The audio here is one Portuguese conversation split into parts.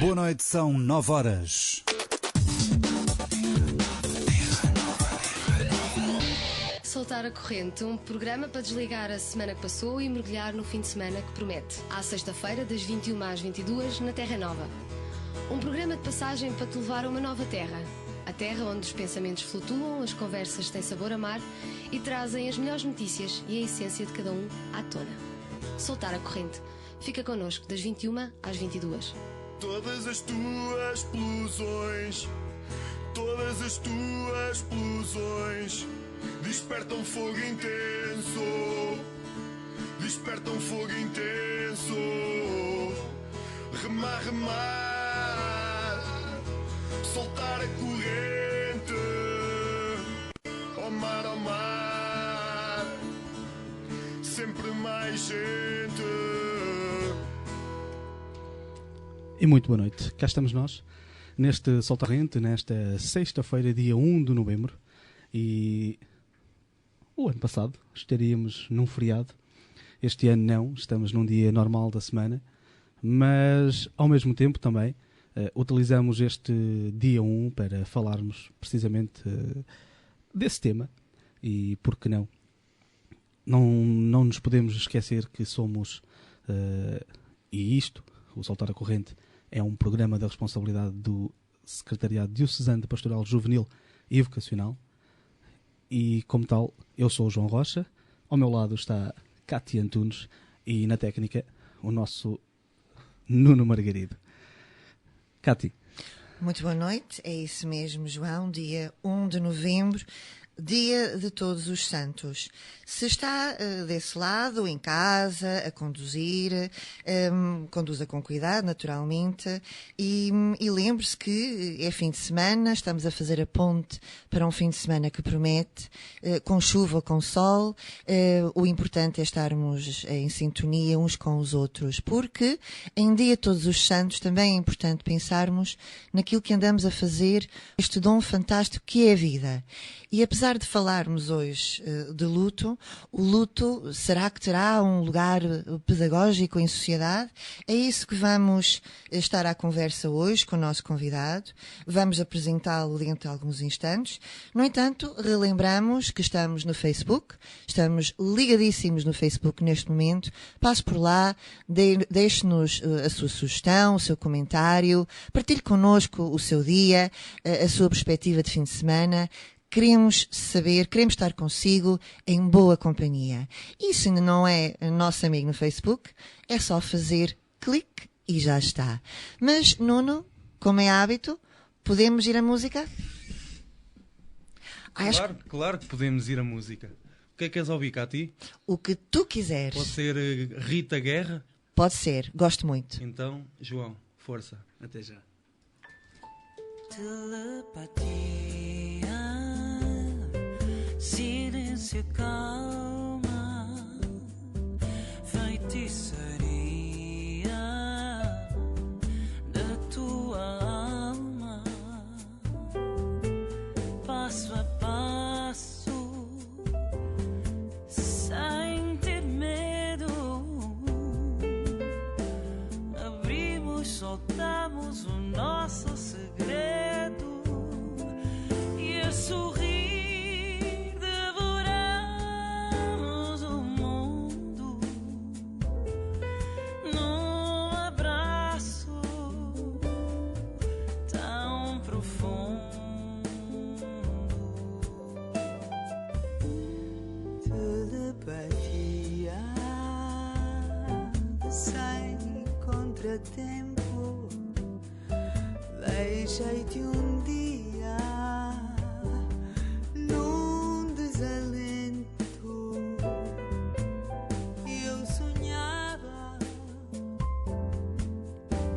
Boa noite, são 9 horas. Soltar a Corrente, um programa para desligar a semana que passou e mergulhar no fim de semana que promete. À sexta-feira, das 21 às 22, na Terra Nova. Um programa de passagem para te levar a uma nova terra. A terra onde os pensamentos flutuam, as conversas têm sabor a mar e trazem as melhores notícias e a essência de cada um à tona. Soltar a Corrente. Fica connosco das 21 às 22. Todas as tuas explosões, todas as tuas explosões despertam fogo intenso, despertam fogo intenso. Remar, remar, soltar a corrente. Ao mar, sempre mais gente. E muito boa noite, cá estamos nós, neste Soltar a Corrente, nesta sexta-feira, dia 1 de novembro, e o ano passado estaríamos num feriado, este ano não, estamos num dia normal da semana, mas ao mesmo tempo também utilizamos este dia 1 para falarmos precisamente desse tema, e por que não? Não nos podemos esquecer que somos, e isto, o Soltar a Corrente, é um programa da responsabilidade do Secretariado Diocesano de Pastoral Juvenil e Vocacional. E, como tal, eu sou o João Rocha. Ao meu lado está Cátia Antunes e, na técnica, o nosso Nuno Margarido. Cátia. Muito boa noite. É isso mesmo, João. Dia 1 de novembro. Dia de Todos os Santos. Se está desse lado, em casa, a conduzir, conduza com cuidado, naturalmente, e lembre-se que é fim de semana, estamos a fazer a ponte para um fim de semana que promete, com chuva ou com sol. O importante é estarmos em sintonia uns com os outros, porque em Dia de Todos os Santos também é importante pensarmos naquilo que andamos a fazer, este dom fantástico que é a vida. E apesar de falarmos hoje de luto, o luto será que terá um lugar pedagógico em sociedade? É isso que vamos estar à conversa hoje com o nosso convidado. Vamos apresentá-lo dentro de alguns instantes. No entanto, relembramos que estamos no Facebook, estamos ligadíssimos no Facebook neste momento. Passe por lá, deixe-nos a sua sugestão, o seu comentário, partilhe connosco o seu dia, a sua perspectiva de fim de semana. Queremos saber, queremos estar consigo em boa companhia. E se ainda não é nosso amigo no Facebook, é só fazer clique e já está. Mas, Nuno, como é hábito, podemos ir à música? Claro que podemos ir à música. O que é que queres ouvir, Cátia? O que tu quiseres. Pode ser Rita Guerra? Pode ser, gosto muito. Então, João, força. Até já. Telepatia, silêncio, calma, feitiçaria da tua alma, passo a passo, sem ter medo, abrimos, soltamos o nosso segredo e a sorrir. Tempo, deixei-te um dia num desalento e eu sonhava,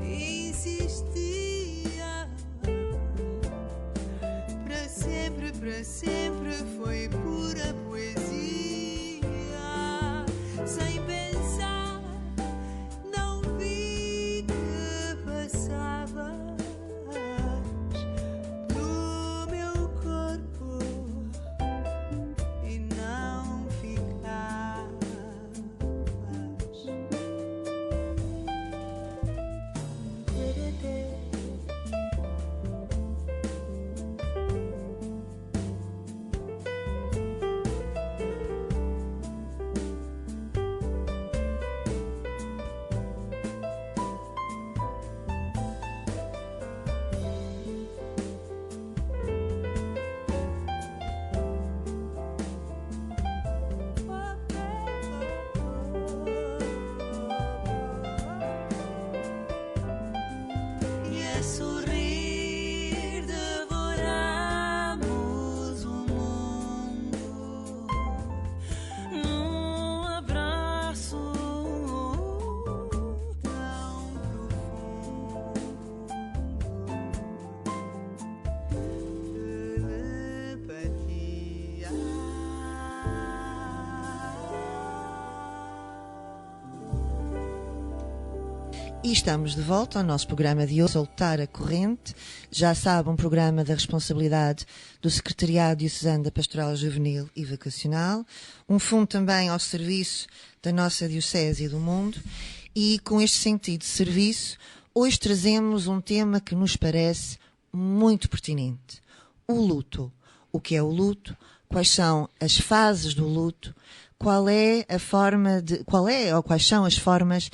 insistia, para sempre foi pura poesia, sem pensar. Passavas do meu a sorrir devoramos o mundo num abraço tão profundo. Telepatia. E estamos de volta ao nosso programa de hoje, Soltar a Corrente. Já sabe, um programa da responsabilidade do Secretariado Diocesano da Pastoral Juvenil e Vocacional, um fundo também ao serviço da nossa Diocese e do mundo. E com este sentido de serviço, hoje trazemos um tema que nos parece muito pertinente: o luto. O que é o luto? Quais são as fases do luto? Quais são as formas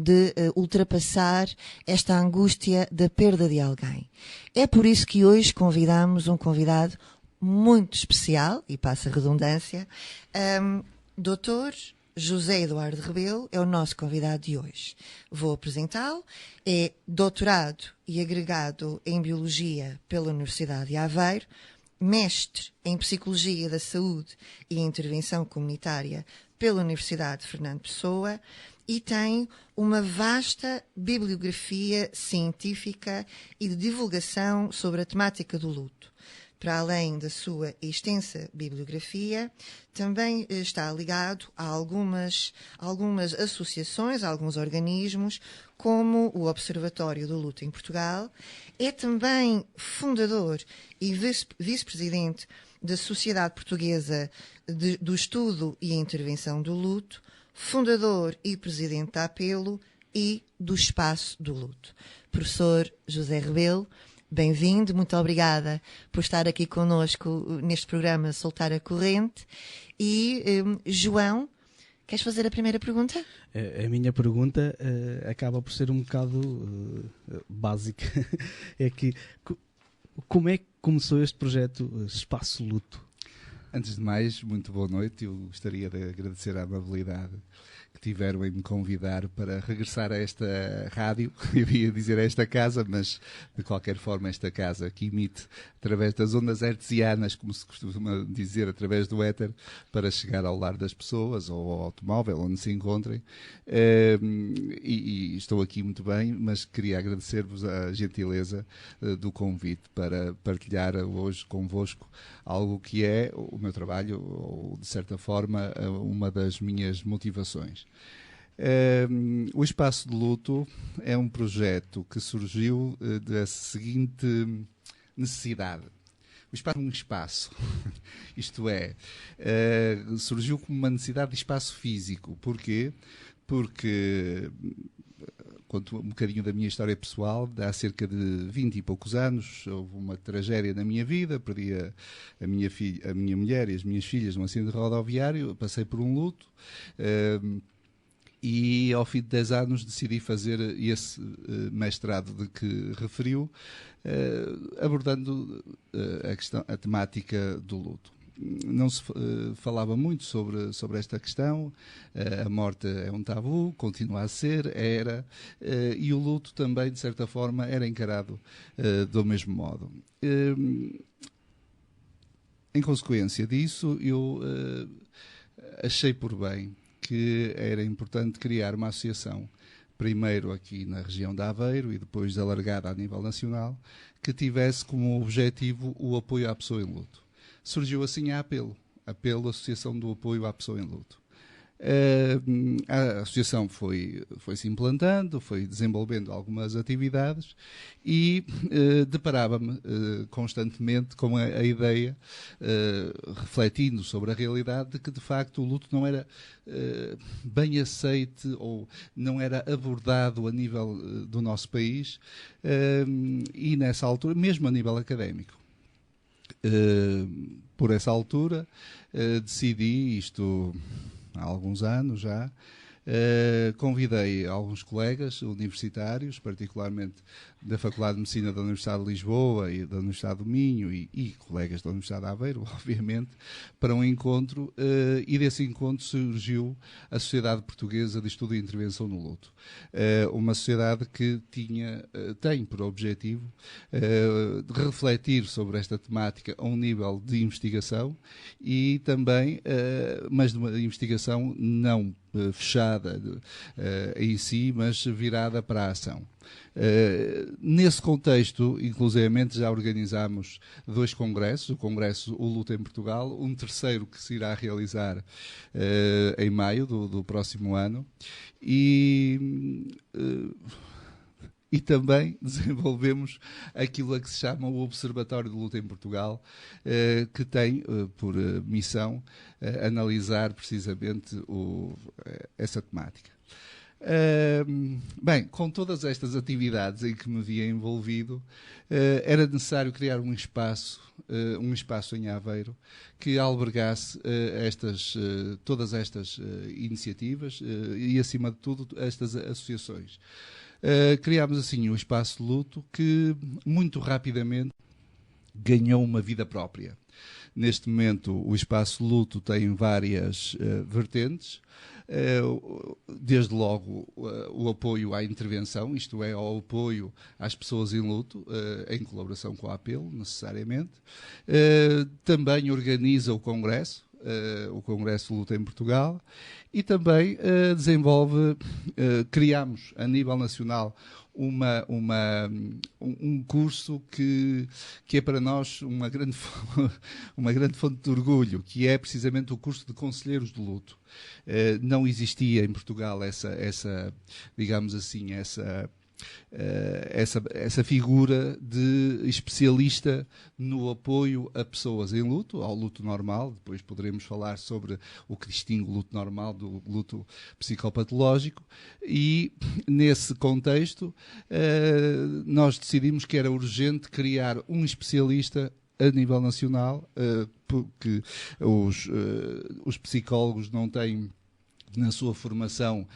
de ultrapassar esta angústia da perda de alguém? É por isso que hoje convidamos um convidado muito especial, e passa a redundância, Dr. José Eduardo Rebelo é o nosso convidado de hoje. Vou apresentá-lo. É doutorado e agregado em Biologia pela Universidade de Aveiro, mestre em Psicologia da Saúde e Intervenção Comunitária pela Universidade de Fernando Pessoa e tem uma vasta bibliografia científica e de divulgação sobre a temática do luto. Para além da sua extensa bibliografia, também está ligado a algumas associações, a alguns organismos, como o Observatório do Luto em Portugal. É também fundador e vice-presidente da Sociedade Portuguesa do Estudo e Intervenção do Luto, fundador e presidente da Apelo e do Espaço do Luto. Professor José Rebelo, bem-vindo, muito obrigada por estar aqui connosco neste programa Soltar a Corrente. E, João, queres fazer a primeira pergunta? A minha pergunta acaba por ser um bocado básica. É que, como é que começou este projeto Espaço Luto? Antes de mais, muito boa noite. Eu gostaria de agradecer a amabilidade que tiveram em me convidar para regressar a esta rádio. Eu ia dizer a esta casa, mas de qualquer forma esta casa que emite através das ondas hertzianas, como se costuma dizer, através do éter, para chegar ao lar das pessoas ou ao automóvel, onde se encontrem. E estou aqui muito bem, mas queria agradecer-vos a gentileza do convite para partilhar hoje convosco algo que é o meu trabalho, ou de certa forma uma das minhas motivações. O Espaço de Luto é um projeto que surgiu da seguinte necessidade. O espaço é um espaço, isto é, surgiu como uma necessidade de espaço físico. Porquê? Porque, conto um bocadinho da minha história pessoal, há cerca de 20 e poucos anos houve uma tragédia na minha vida, perdi a minha mulher e as minhas filhas num acidente rodoviário, passei por um luto. E ao fim de 10 anos decidi fazer esse mestrado de que referiu, abordando a temática do luto. Não se falava muito sobre esta questão, a morte é um tabu, continua a ser, e o luto também, de certa forma, era encarado do mesmo modo. Em consequência disso, eu achei por bem que era importante criar uma associação, primeiro aqui na região de Aveiro e depois alargada a nível nacional, que tivesse como objetivo o apoio à pessoa em luto. Surgiu assim a Apelo, Associação do Apoio à Pessoa em Luto. A associação foi se implantando, foi desenvolvendo algumas atividades e deparava-me constantemente com a ideia, refletindo sobre a realidade, de que de facto o luto não era bem aceite ou não era abordado a nível do nosso país e nessa altura, mesmo a nível académico. Por essa altura decidi, isto há alguns anos já, Convidei alguns colegas universitários, particularmente da Faculdade de Medicina da Universidade de Lisboa e da Universidade do Minho e colegas da Universidade de Aveiro, obviamente, para um encontro, e desse encontro surgiu a Sociedade Portuguesa de Estudo e Intervenção no Luto. Uma sociedade que tem por objetivo refletir sobre esta temática a um nível de investigação e também, mas de uma investigação não fechada em si, mas virada para a ação. Nesse contexto, inclusivamente, já organizámos 2 congressos, o congresso O Luto em Portugal, um terceiro que se irá realizar em maio do próximo ano, e também desenvolvemos aquilo a que se chama o Observatório do Luto em Portugal, que tem por missão analisar precisamente essa temática. Bem, com todas estas atividades em que me via envolvido, era necessário criar um espaço em Aveiro que albergasse todas estas iniciativas e, acima de tudo, estas associações. Criámos assim o Espaço Luto, que muito rapidamente ganhou uma vida própria. Neste momento, o Espaço Luto tem várias vertentes, desde logo o apoio à intervenção, isto é, ao apoio às pessoas em luto, em colaboração com a APEL, necessariamente. Também organiza o Congresso Luto em Portugal, e também criamos a nível nacional um curso que é para nós uma grande fonte de orgulho, que é precisamente o curso de Conselheiros de Luto. Não existia em Portugal digamos assim, essa figura de especialista no apoio a pessoas em luto, ao luto normal. Depois poderemos falar sobre o que distingue o luto normal do luto psicopatológico, e nesse contexto nós decidimos que era urgente criar um especialista a nível nacional, porque os psicólogos não têm, na sua formação,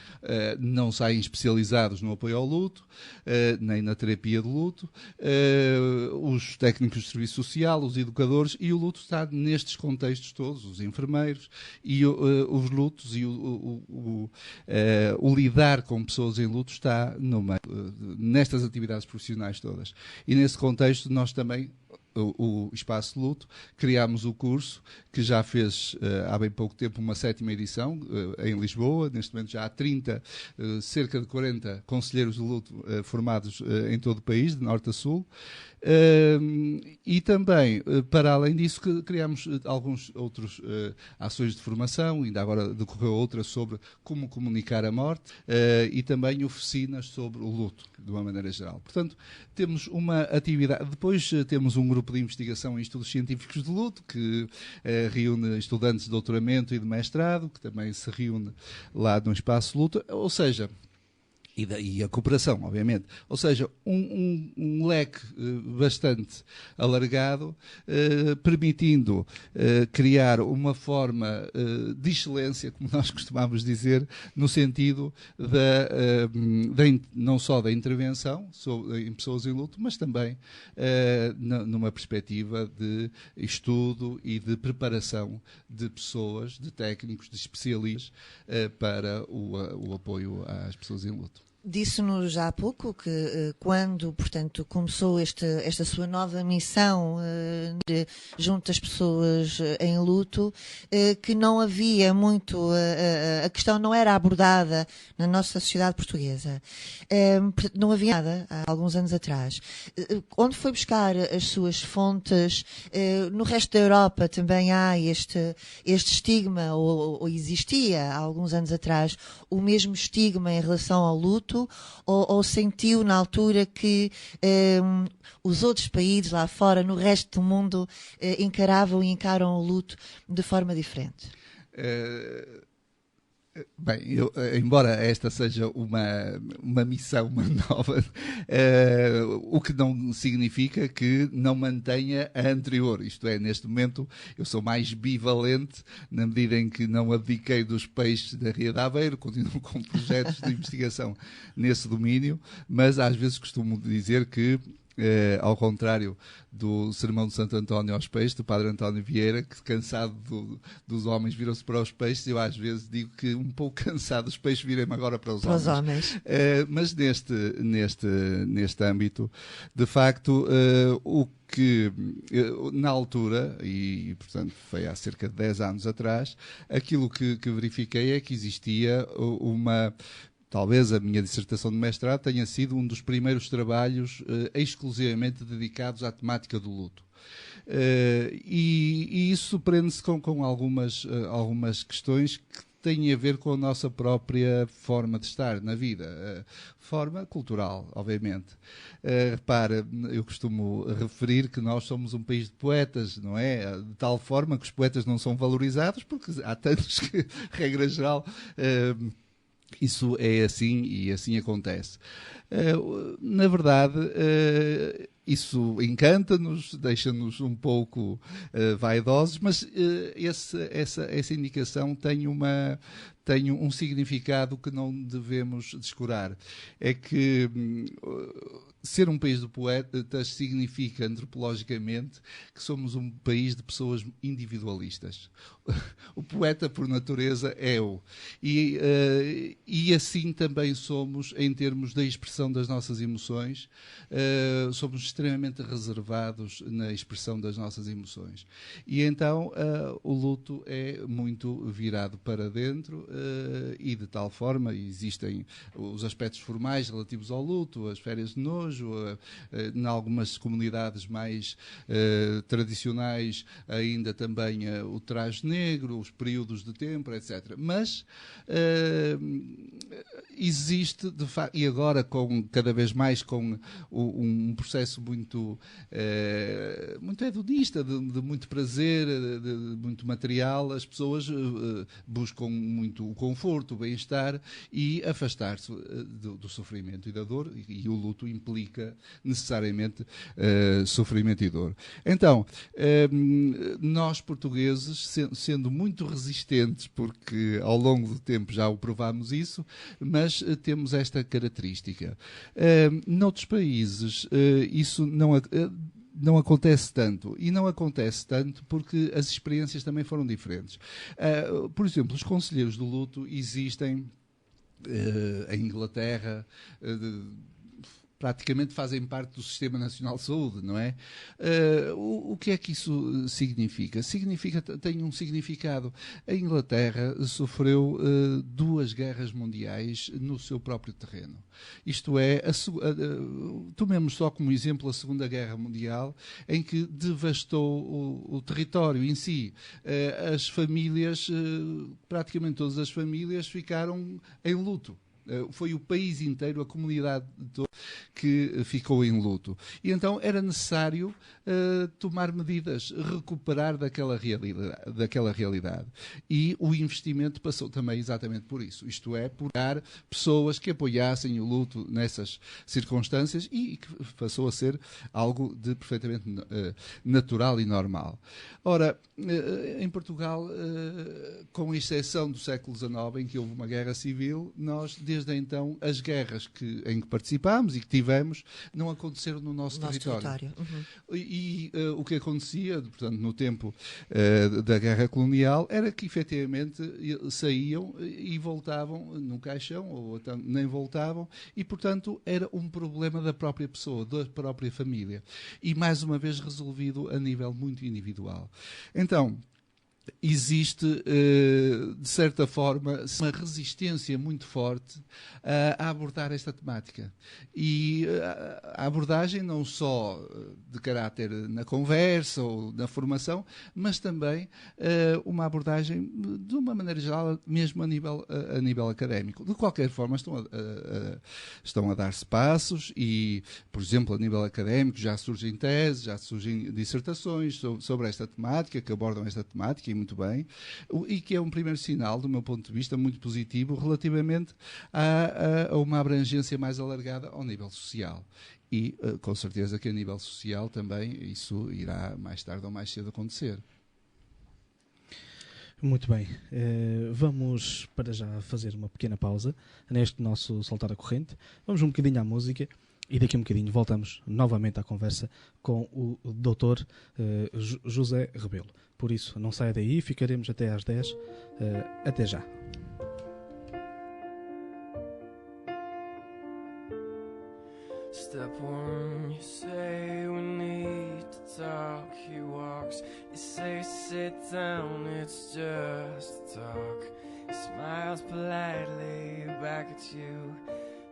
não saem especializados no apoio ao luto, nem na terapia de luto. Os técnicos de serviço social, os educadores, e o luto está nestes contextos todos, os enfermeiros, e os lutos e o lidar com pessoas em luto está nestas atividades profissionais todas. E nesse contexto nós também, o Espaço Luto, criámos o curso, que já fez há bem pouco tempo uma 7ª edição em Lisboa. Neste momento já há cerca de 40 conselheiros de luto formados em todo o país, de norte a sul. E também, para além disso, criámos alguns outros ações de formação. Ainda agora decorreu outra sobre como comunicar a morte, e também oficinas sobre o luto, de uma maneira geral. Portanto, temos uma atividade. Depois temos um grupo de investigação em estudos científicos de luto, que reúne estudantes de doutoramento e de mestrado, que também se reúne lá no Espaço Luto, ou seja, e a cooperação, obviamente. Ou seja, um leque bastante alargado, permitindo criar uma forma de excelência, como nós costumamos dizer, no sentido não só da intervenção em pessoas em luto, mas também numa perspectiva de estudo e de preparação de pessoas, de técnicos, de especialistas para o apoio às pessoas em luto. Disse-nos já há pouco que quando, portanto, começou esta sua nova missão junto às pessoas em luto, que não havia muito, a questão não era abordada na nossa sociedade portuguesa. Não havia nada há alguns anos atrás. Onde foi buscar as suas fontes? No resto da Europa também há este estigma, ou existia há alguns anos atrás o mesmo estigma em relação ao luto, ou sentiu na altura que os outros países lá fora, no resto do mundo, encaravam e encaram o luto de forma diferente? Bem, embora esta seja uma missão, uma nova, o que não significa que não mantenha a anterior. Isto é, neste momento eu sou mais bivalente, na medida em que não abdiquei dos peixes da Ria de Aveiro, continuo com projetos de investigação nesse domínio, mas às vezes costumo dizer que, ao contrário do Sermão de Santo António aos Peixes, do Padre António Vieira, que cansado dos homens viram-se para os peixes, eu às vezes digo que um pouco cansado os peixes virem agora para os homens. Mas neste âmbito, de facto, o que na altura, e portanto foi há cerca de 10 anos atrás, aquilo que verifiquei é que existia talvez a minha dissertação de mestrado tenha sido um dos primeiros trabalhos exclusivamente dedicados à temática do luto. E isso prende-se com algumas questões que têm a ver com a nossa própria forma de estar na vida, forma cultural, obviamente. Repara, eu costumo referir que nós somos um país de poetas, não é? De tal forma que os poetas não são valorizados, porque há tantos que, regra geral, isso é assim e assim acontece. Na verdade, isso encanta-nos, deixa-nos um pouco vaidosos, mas essa indicação tem um significado que não devemos descurar. É que ser um país de poetas significa, antropologicamente, que somos um país de pessoas individualistas. O poeta, por natureza, é eu. E assim também somos, em termos da expressão das nossas emoções, somos extremamente reservados na expressão das nossas emoções. E então o luto é muito virado para dentro e de tal forma existem os aspectos formais relativos ao luto, as férias de nojo, em algumas comunidades mais tradicionais ainda também o traje negro, os períodos de tempo, etc. Mas existe, de facto, e agora cada vez mais com um processo muito hedonista, de muito prazer, de muito material, as pessoas buscam muito o conforto, o bem-estar e afastar-se do sofrimento e da dor, e o luto implica necessariamente sofrimento e dor. Então, nós portugueses, sendo muito resistentes, porque ao longo do tempo já o provámos isso, mas temos esta característica. Noutros países, isso não acontece tanto. E não acontece tanto porque as experiências também foram diferentes. Por exemplo, os conselheiros do luto existem em Inglaterra, praticamente fazem parte do Sistema Nacional de Saúde, não é? O que é que isso significa? Tem um significado. A Inglaterra sofreu 2 guerras mundiais no seu próprio terreno. Isto é, tomemos só como exemplo a Segunda Guerra Mundial, em que devastou o território em si. As famílias, praticamente todas as famílias, ficaram em luto. Foi o país inteiro, a comunidade toda, que ficou em luto. E então era necessário tomar medidas, recuperar daquela realidade. E o investimento passou também exatamente por isso. Isto é, por dar pessoas que apoiassem o luto nessas circunstâncias e que passou a ser algo de perfeitamente natural e normal. Ora, em Portugal, com exceção do século XIX, em que houve uma guerra civil, nós, desde então, as guerras em que participámos e que tivemos não aconteceram no nosso território. Uhum. E o que acontecia, portanto, no tempo da guerra colonial, era que efetivamente saíam e voltavam no caixão, ou nem voltavam, e, portanto, era um problema da própria pessoa, da própria família. E, mais uma vez, resolvido a nível muito individual. Então, existe, de certa forma, uma resistência muito forte a abordar esta temática. E a abordagem não só de caráter na conversa ou na formação, mas também uma abordagem, de uma maneira geral, mesmo a nível académico. De qualquer forma, estão a dar-se passos e, por exemplo, a nível académico já surgem teses, já surgem dissertações sobre esta temática, que abordam esta temática, muito bem, e que é um primeiro sinal, do meu ponto de vista, muito positivo relativamente a uma abrangência mais alargada ao nível social. E, com certeza, que a nível social também isso irá mais tarde ou mais cedo acontecer. Muito bem, vamos para já fazer uma pequena pausa neste nosso Soltar a Corrente. Vamos um bocadinho à música e daqui a um bocadinho voltamos novamente à conversa com o Dr. José Rebelo. Por isso, não saia daí, ficaremos até às 10. Até já. Step one, you say we need to talk. He walks, you say sit down, it's just talk. He smiles politely back at you.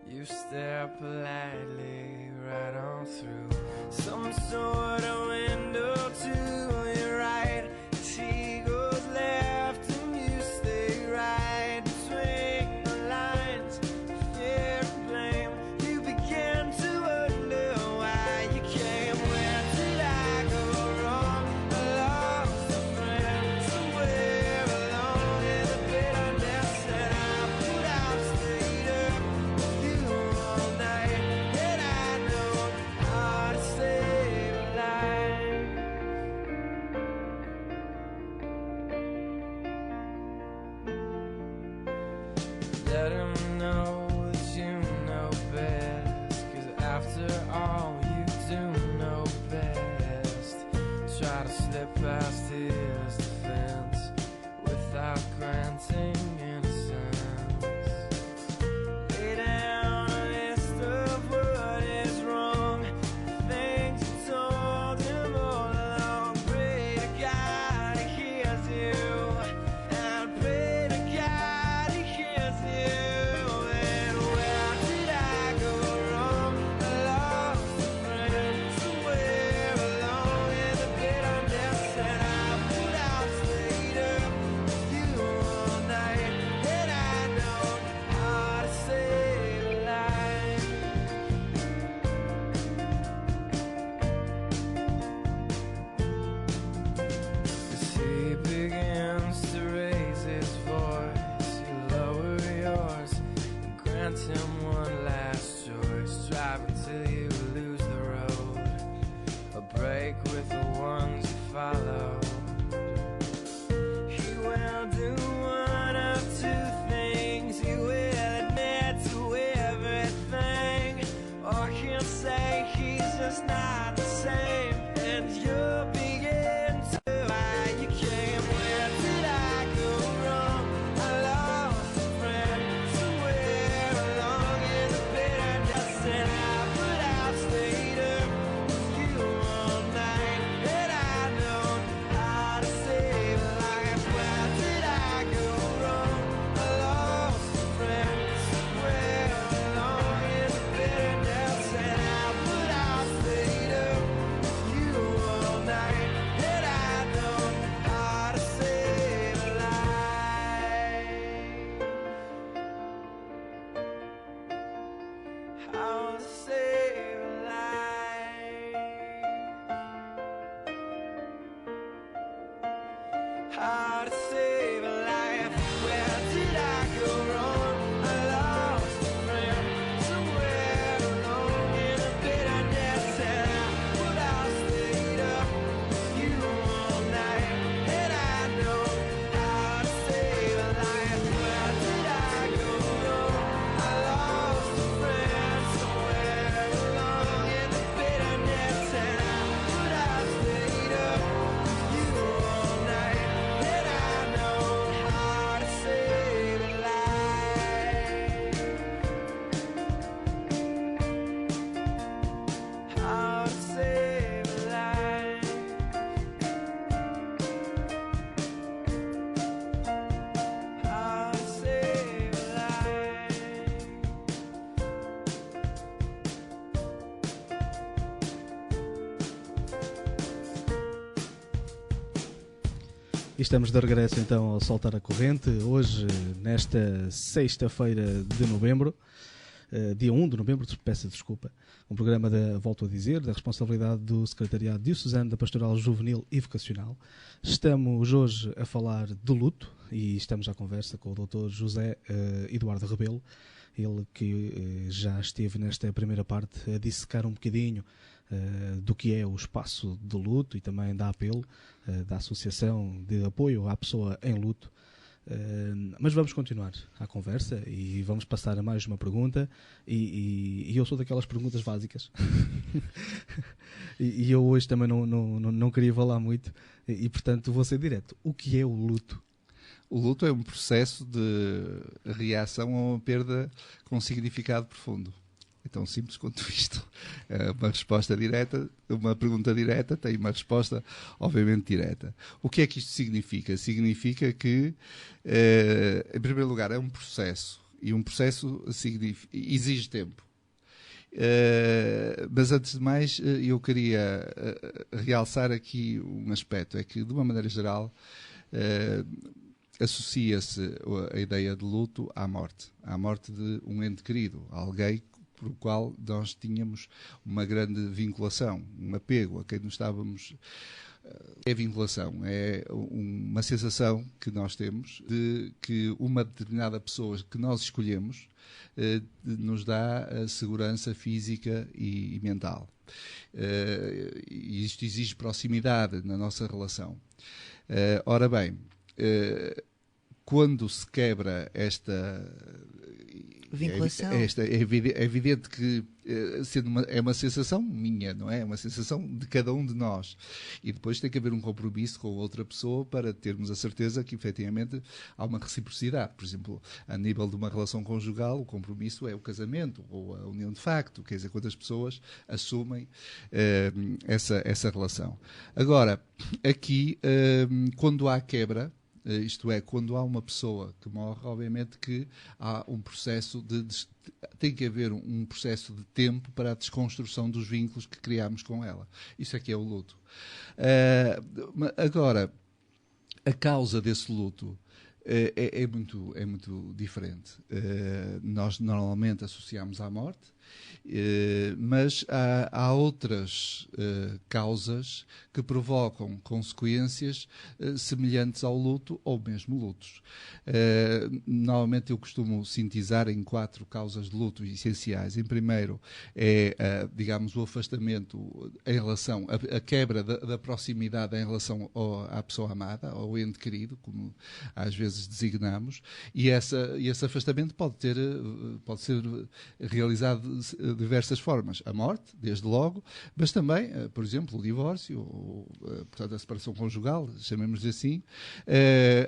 You stare politely right on through some sort of window to your right. As he goes left and you stay right between the lines. Fear and blame, you begin to wonder why you came. Where did I go wrong? I lost a friend somewhere along in the bitterness, and I put out straight up with you all night. And I know how to save a life. Let him know that you know best, 'cause after all you do know best. Try to slip past his defense without granting innocence. Lay down a list of what is wrong, things you told him all along. Pray to God he hears you, and pray to God he hears you. And where did I go wrong? I lost a friend somewhere along in the bitterness, and I put out straight up with you all night. And I know how to save a life. As he begins to raise his voice, you lower yours and grant him one last choice. Drive until you lose the road, a break with the ones you follow. He will do one of two things. He will admit to everything, or he'll say he's just not the same, and you'll begin to why you came. Where did I go wrong? I lost a friend somewhere along in the bitterness, and I put out straight up with you all night. And I know how to save a life. Where did I go wrong? I lost a friend somewhere along in the bitterness, and I put out straight up with you all night. And I know how to save a life. How to save a life. How to save a life. Where did I go wrong? I lost a friend somewhere along in the bitterness, and I put out straight up with you all night. And I know how to save a life. Where did I go wrong? I lost a friend somewhere along in the bitterness, and I put out straight up with you all night. And I know how to save a life. How to save a life. How to save a life. E estamos de regresso então ao Soltar a Corrente, hoje nesta sexta-feira de novembro. dia 1 de novembro, peço desculpa, um programa, volto a dizer, da responsabilidade do Secretariado Diocesano da Pastoral Juvenil e Vocacional. Estamos hoje a falar do luto e estamos à conversa com o Dr. José Eduardo Rebelo, ele que já esteve nesta primeira parte a dissecar um bocadinho do que é o espaço de luto e também da apelo da Associação de Apoio à Pessoa em Luto. Mas vamos continuar a conversa e vamos passar a mais uma pergunta e eu sou daquelas perguntas básicas e eu hoje também não queria falar muito e portanto vou ser direto. O que é o luto? O luto é um processo de reação a uma perda com significado profundo. É tão simples quanto isto. Uma resposta direta, uma pergunta direta tem uma resposta, obviamente, direta. O que é que isto significa? Significa que, em primeiro lugar, é um processo. E um processo exige tempo. Mas, antes de mais, eu queria realçar aqui um aspecto. É que, de uma maneira geral, associa-se a ideia de luto à morte de um ente querido, alguém por o qual nós tínhamos uma grande vinculação, um apego, a quem nos estávamos... É vinculação, é uma sensação que nós temos de que uma determinada pessoa que nós escolhemos nos dá a segurança física e mental. E isto exige proximidade na nossa relação. Ora bem, quando se quebra esta vinculação, é evidente que é uma sensação minha, não é? É uma sensação de cada um de nós. E depois tem que haver um compromisso com outra pessoa para termos a certeza que, efetivamente, há uma reciprocidade. Por exemplo, a nível de uma relação conjugal, o compromisso é o casamento ou a união de facto, quer dizer, quando as pessoas assumem essa relação. Agora, aqui, quando há quebra, isto é, quando há uma pessoa que morre, obviamente que há um processo tem que haver um processo de tempo para a desconstrução dos vínculos que criámos com ela. Isso é que é o luto. Agora, a causa desse luto é muito diferente. Nós normalmente associamos à morte, mas há outras causas que provocam consequências semelhantes ao luto ou mesmo lutos. Normalmente eu costumo sintetizar em 4 causas de luto essenciais. Em primeiro é, digamos, o afastamento em relação a quebra da proximidade em relação à pessoa amada, ao ente querido, como às vezes designamos, e esse afastamento pode ser realizado de diversas formas. A morte, desde logo, mas também, por exemplo, o divórcio, portanto, a separação conjugal, chamemos-lhe assim,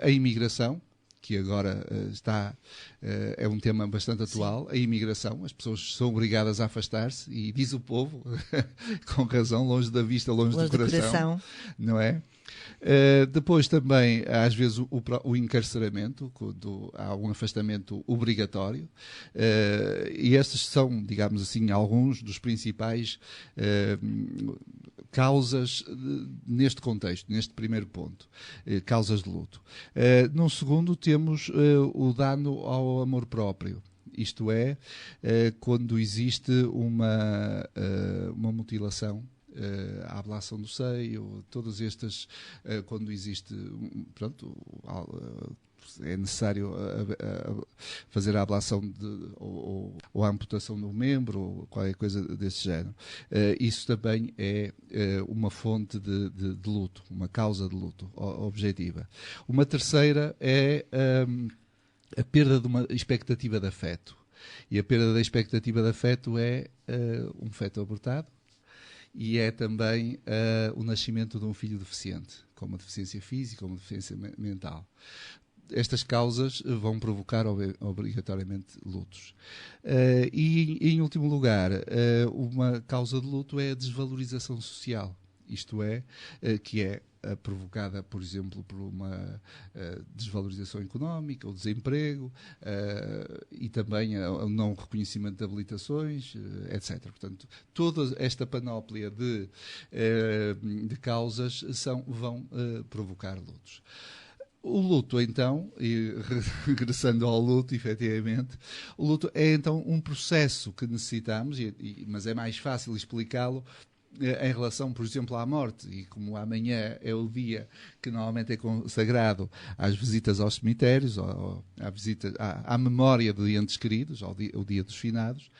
a imigração, que agora é um tema bastante atual. Sim. A imigração, as pessoas são obrigadas a afastar-se, e diz o povo, com razão, longe da vista, longe do coração, não é? Depois também, às vezes, o encarceramento, quando há um afastamento obrigatório, e estes são, digamos assim, alguns dos principais causas neste contexto, neste primeiro ponto, causas de luto. Num segundo, temos o dano ao amor próprio. Isto é, quando existe uma mutilação, a ablação do seio, todas estas, quando existe, pronto, é necessário fazer a ablação ou a amputação do membro, ou qualquer coisa desse género. Isso também é uma fonte de luto, uma causa de luto objetiva. Uma terceira é a perda de uma expectativa de afeto. E a perda da expectativa de afeto é um feto abortado, e é também o nascimento de um filho deficiente, com uma deficiência física ou uma deficiência mental. Estas causas vão provocar obrigatoriamente lutos. E, em último lugar, uma causa de luto é a desvalorização social. Isto é, que é provocada, por exemplo, por uma desvalorização económica, o desemprego, e também o não reconhecimento de habilitações, etc. Portanto, toda esta panóplia de causas vão provocar lutos. O luto, então, e regressando ao luto, efetivamente, o luto é então um processo que necessitamos, mas é mais fácil explicá-lo em relação, por exemplo, à morte, e como amanhã é o dia que normalmente é consagrado às visitas aos cemitérios, à memória de entes queridos, o dia dos finados,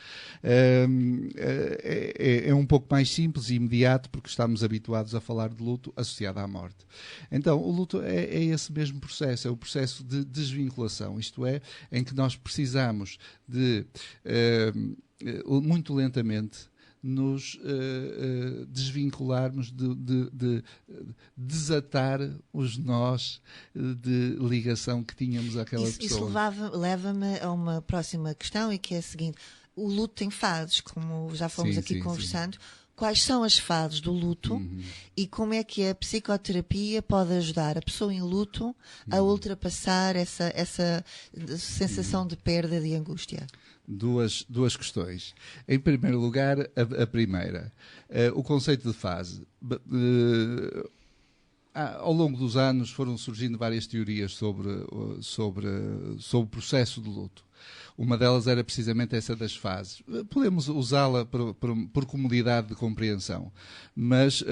é um pouco mais simples e imediato, porque estamos habituados a falar de luto associado à morte. Então, o luto é esse mesmo processo, é o processo de desvinculação, isto é, em que nós precisamos de, muito lentamente, nos desvincularmos, de desatar os nós de ligação que tínhamos àquela pessoa. Isso leva-me a uma próxima questão, e que é a seguinte: o luto tem fases, como já fomos aqui conversando. Sim. Quais são as fases do luto e como é que a psicoterapia pode ajudar a pessoa em luto a ultrapassar essa sensação de perda, de angústia? Duas questões. Em primeiro lugar, a primeira, o conceito de fase. Ao longo dos anos foram surgindo várias teorias sobre o processo de luto. Uma delas era precisamente essa das fases. Podemos usá-la por comodidade de compreensão, mas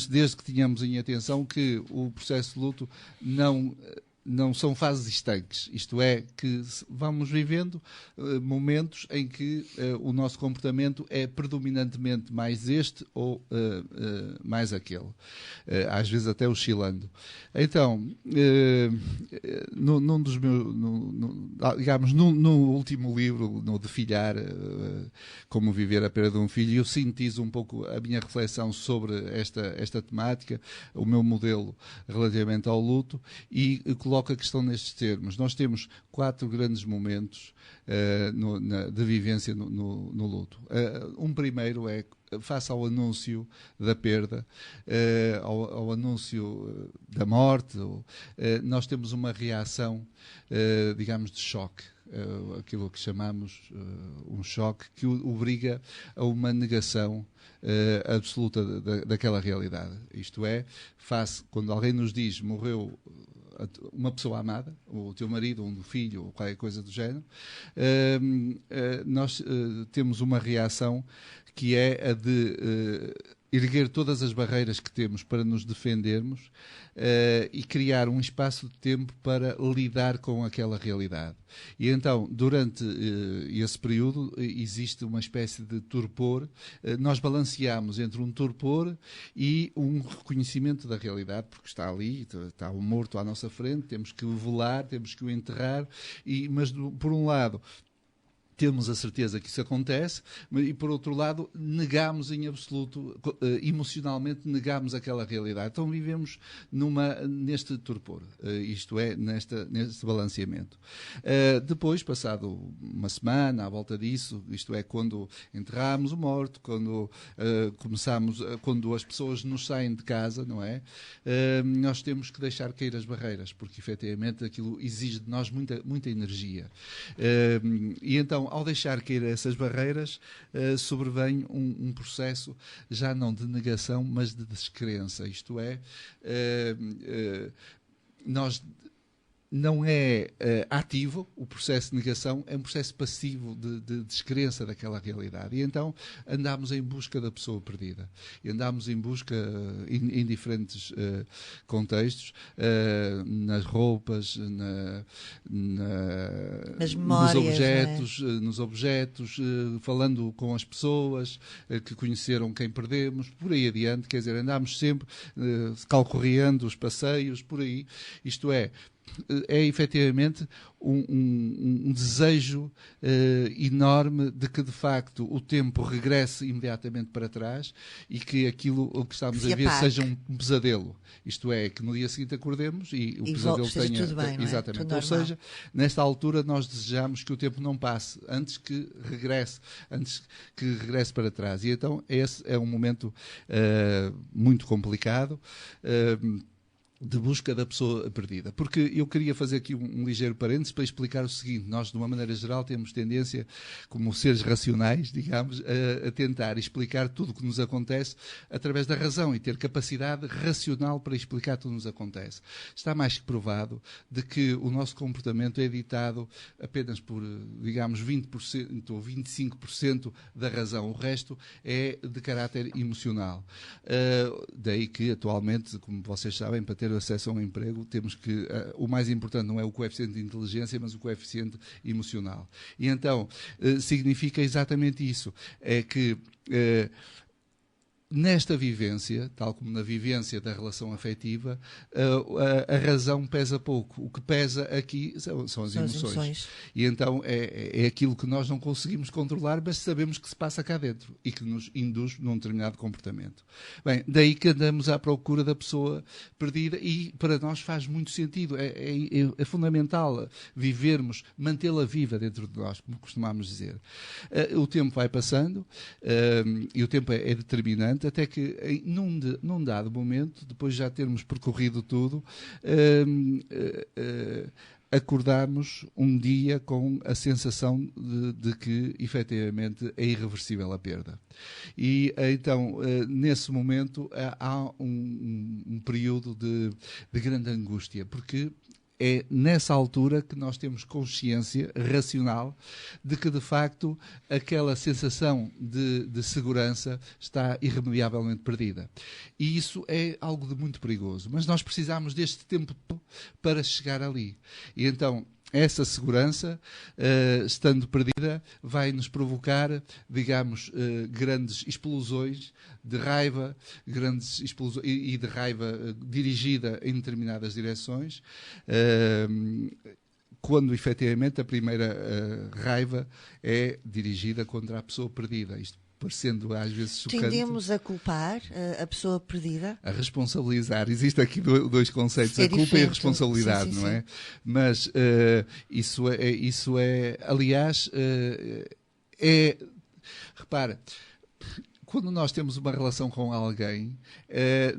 desde que tenhamos em atenção que o processo de luto não são fases estanques, isto é, que vamos vivendo momentos em que o nosso comportamento é predominantemente mais este ou mais aquele, às vezes até oscilando. Então, num dos meus, digamos, no último livro, no De Filhar, Como Viver a Perda de um Filho, eu sintetizo um pouco a minha reflexão sobre esta temática, o meu modelo relativamente ao luto, e coloca a questão nestes termos. Nós temos 4 grandes momentos de vivência no luto. Um primeiro é face ao anúncio da perda, ao anúncio da morte, nós temos uma reação, digamos, de choque. Aquilo que chamamos um choque que obriga a uma negação absoluta daquela realidade. Isto é, quando alguém nos diz morreu uma pessoa amada, o teu marido, um filho, ou qualquer coisa do género, nós temos uma reação que é a de erguer todas as barreiras que temos para nos defendermos e criar um espaço de tempo para lidar com aquela realidade. E então, durante esse período, existe uma espécie de torpor. Nós balanceamos entre um torpor e um reconhecimento da realidade, porque está ali, está o morto à nossa frente, temos que o velar, temos que o enterrar, mas por um lado temos a certeza que isso acontece, e por outro lado negamos em absoluto, emocionalmente negamos aquela realidade. Então vivemos neste torpor, isto é, neste balanceamento. Depois, passado uma semana, à volta disso, isto é, quando enterramos o morto, quando quando as pessoas nos saem de casa, não é? Nós temos que deixar cair as barreiras, porque efetivamente aquilo exige de nós muita energia. E então, ao deixar cair essas barreiras, sobrevém um processo já não de negação, mas de descrença. Isto é, não é ativo o processo de negação, é um processo passivo de descrença daquela realidade. E então andamos em busca da pessoa perdida. E andamos em busca em diferentes contextos, nas roupas, nas memórias, nos objetos, falando com as pessoas que conheceram quem perdemos, por aí adiante. Quer dizer, andamos sempre calcorreando os passeios, por aí. Isto é efetivamente um desejo enorme de que de facto o tempo regresse imediatamente para trás e que aquilo que estamos a ver seja um pesadelo. Isto é, que no dia seguinte acordemos e o pesadelo tenha... Tudo bem, exatamente. Tudo ou seja, nesta altura nós desejamos que o tempo não passe antes que regresse para trás. E então esse é um momento muito complicado. de busca da pessoa perdida. Porque eu queria fazer aqui um ligeiro parênteses para explicar o seguinte: nós, de uma maneira geral, temos tendência, como seres racionais, digamos, a tentar explicar tudo o que nos acontece através da razão e ter capacidade racional para explicar tudo o que nos acontece. Está mais que provado de que o nosso comportamento é ditado apenas por, digamos, 20% ou 25% da razão. O resto é de caráter emocional. Daí que, atualmente, como vocês sabem, para ter acesso a um emprego, temos que o mais importante não é o coeficiente de inteligência, mas o coeficiente emocional. E então significa exatamente isso, é que nesta vivência, tal como na vivência da relação afetiva, a razão pesa pouco. O que pesa aqui são as emoções. E então é aquilo que nós não conseguimos controlar, mas sabemos que se passa cá dentro e que nos induz num determinado comportamento. Bem, daí que andamos à procura da pessoa perdida e para nós faz muito sentido. É fundamental vivermos, mantê-la viva dentro de nós, como costumamos dizer. O tempo vai passando e o tempo é determinante, até que num dado momento, depois de já termos percorrido tudo, acordarmos um dia com a sensação de que efetivamente é irreversível a perda. E então, nesse momento, há um período de grande angústia, porque é nessa altura que nós temos consciência racional de que, de facto, aquela sensação de segurança está irremediavelmente perdida. E isso é algo de muito perigoso. Mas nós precisamos deste tempo para chegar ali. E então, essa segurança, estando perdida, vai nos provocar, digamos, grandes explosões de raiva, grandes explosões e de raiva dirigida em determinadas direções, quando efetivamente a primeira raiva é dirigida contra a pessoa perdida. Isto parecendo às vezes chocante. Tendemos a culpar a pessoa perdida? A responsabilizar. Existem aqui dois conceitos, a culpa e a responsabilidade, não é? Mas isso é aliás, repara, quando nós temos uma relação com alguém,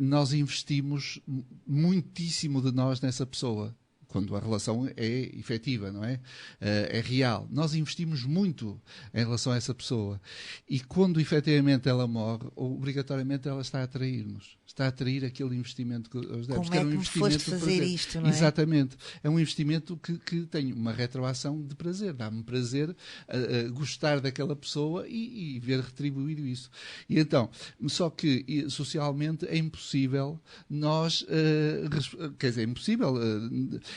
nós investimos muitíssimo de nós nessa pessoa. Quando a relação é efetiva, não é? É real. Nós investimos muito em relação a essa pessoa. E quando efetivamente ela morre, obrigatoriamente ela está a atrair-nos. Está a atrair aquele investimento que nós demos. Como é que me foste fazer isto, não é? Exatamente. É um investimento que tem uma retroação de prazer. Dá-me prazer a gostar daquela pessoa e ver retribuído isso. E então, só que socialmente é impossível nós... quer dizer, é impossível...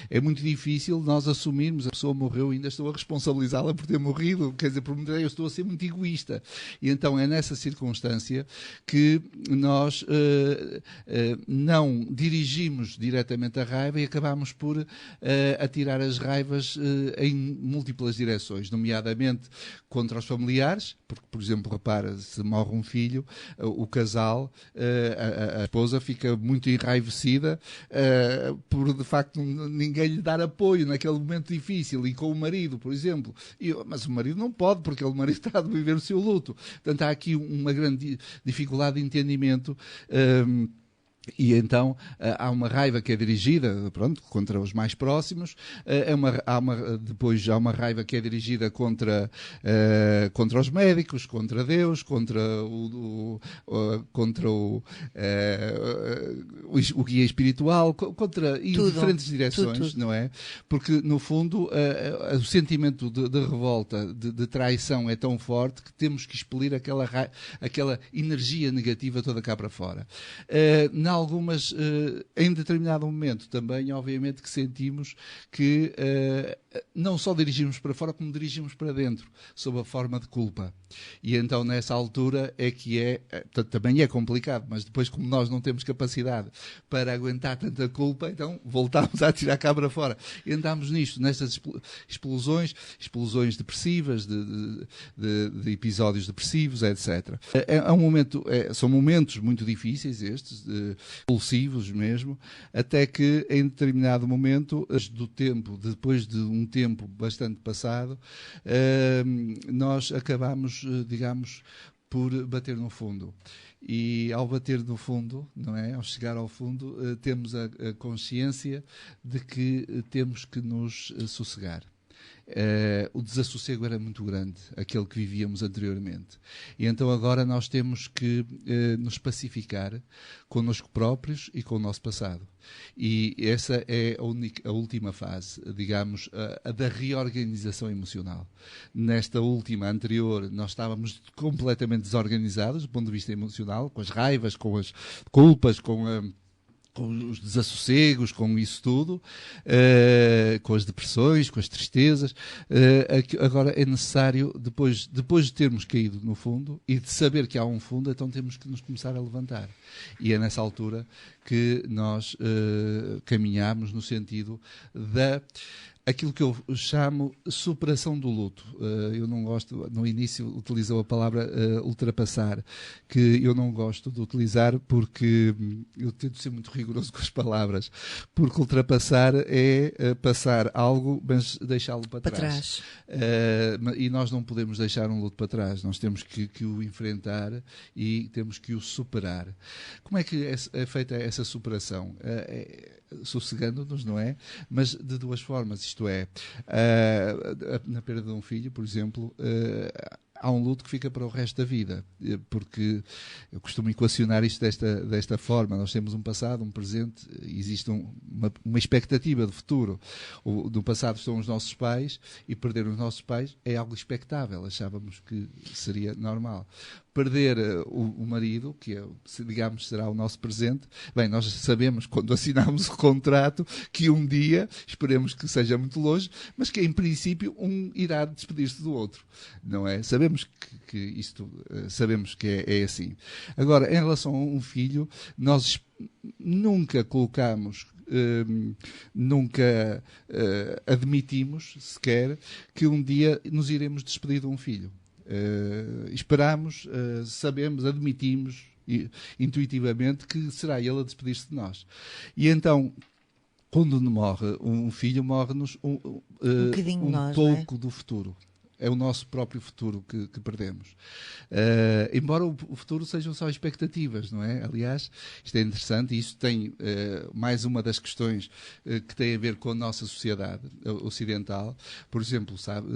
é muito difícil nós assumirmos a pessoa morreu e ainda estou a responsabilizá-la por ter morrido, quer dizer, por eu estou a ser muito egoísta. E então é nessa circunstância que nós não dirigimos diretamente a raiva e acabamos por atirar as raivas em múltiplas direções, nomeadamente contra os familiares, porque, por exemplo, repara, se morre um filho, o casal, a esposa fica muito enraivecida por, de facto, ninguém lhe dar apoio naquele momento difícil, e com o marido, por exemplo. Mas o marido não pode, porque o marido está a viver o seu luto. Portanto, há aqui uma grande dificuldade de entendimento. E então há uma raiva que é dirigida, pronto, contra os mais próximos, depois há uma raiva que é dirigida contra os médicos, contra Deus, contra o guia espiritual, contra em diferentes direções, tudo. Não é? Porque no fundo o sentimento de revolta, de traição é tão forte que temos que expelir aquela energia negativa toda cá para fora. Algumas, em determinado momento também, obviamente, que sentimos que não só dirigimos para fora, como dirigimos para dentro, sob a forma de culpa. E então, nessa altura, também é complicado, mas depois, como nós não temos capacidade para aguentar tanta culpa, então voltamos a tirar cá para fora. E andamos nisto, nestas explosões depressivas, de episódios depressivos, etc. São momentos muito difíceis estes, impulsivos mesmo, até que em determinado momento do tempo, depois de um tempo bastante passado, nós acabamos, digamos, por bater no fundo. E ao bater no fundo, não é? Ao chegar ao fundo, temos a consciência de que temos que nos sossegar. O desassossego era muito grande, aquele que vivíamos anteriormente. E então agora nós temos que nos pacificar connosco próprios e com o nosso passado. E essa é a última fase, digamos, a da reorganização emocional. Nesta última, anterior, nós estávamos completamente desorganizados do ponto de vista emocional, com as raivas, com as culpas, com os desassossegos, com isso tudo, com as depressões, com as tristezas. Agora é necessário, depois de termos caído no fundo e de saber que há um fundo, então temos que nos começar a levantar. E é nessa altura que nós caminhamos no sentido aquilo que eu chamo superação do luto. Eu não gosto, no início utilizou a palavra ultrapassar, que eu não gosto de utilizar porque eu tento ser muito rigoroso com as palavras, porque ultrapassar é passar algo, mas deixá-lo para trás. E nós não podemos deixar um luto para trás, nós temos que o enfrentar e temos que o superar. Como é que é feita essa superação? Sossegando-nos, não é? Mas de duas formas, isto é, na perda de um filho, por exemplo, há um luto que fica para o resto da vida, porque eu costumo equacionar isto desta forma. Nós temos um passado, um presente, existe uma expectativa de futuro. No passado estão os nossos pais, e perder os nossos pais é algo expectável, achávamos que seria normal. Perder o marido, que digamos será o nosso presente, bem, nós sabemos quando assinamos o contrato que um dia, esperemos que seja muito longe, mas que em princípio um irá despedir-se do outro, não é? Sabemos que isto, sabemos que é assim. Agora, em relação a um filho, nós nunca colocamos, nunca admitimos sequer que um dia nos iremos despedir de um filho. Esperamos, sabemos, admitimos intuitivamente que será ele a despedir-se de nós. E então, quando morre um filho, morre-nos um pouco do futuro. É o nosso próprio futuro que perdemos. Embora o futuro sejam só expectativas, não é? Aliás, isto é interessante e isso tem mais uma das questões que tem a ver com a nossa sociedade ocidental. Por exemplo, sabe,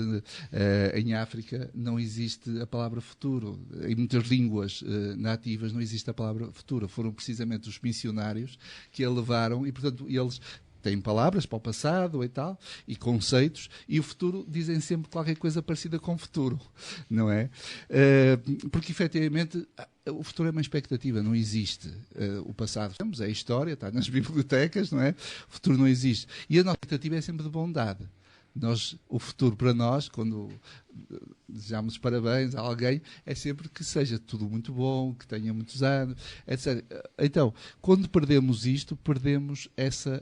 em África não existe a palavra futuro. Em muitas línguas nativas não existe a palavra futuro. Foram precisamente os missionários que a levaram e, portanto, eles têm palavras para o passado e tal, e conceitos, e o futuro dizem sempre qualquer coisa parecida com o futuro, não é? Porque, efetivamente, o futuro é uma expectativa, não existe. O passado, é a história, está nas bibliotecas, não é? O futuro não existe. E a nossa expectativa é sempre de bondade. O futuro para nós, quando desejamos parabéns a alguém, é sempre que seja tudo muito bom, que tenha muitos anos, etc. Então, quando perdemos isto, perdemos essa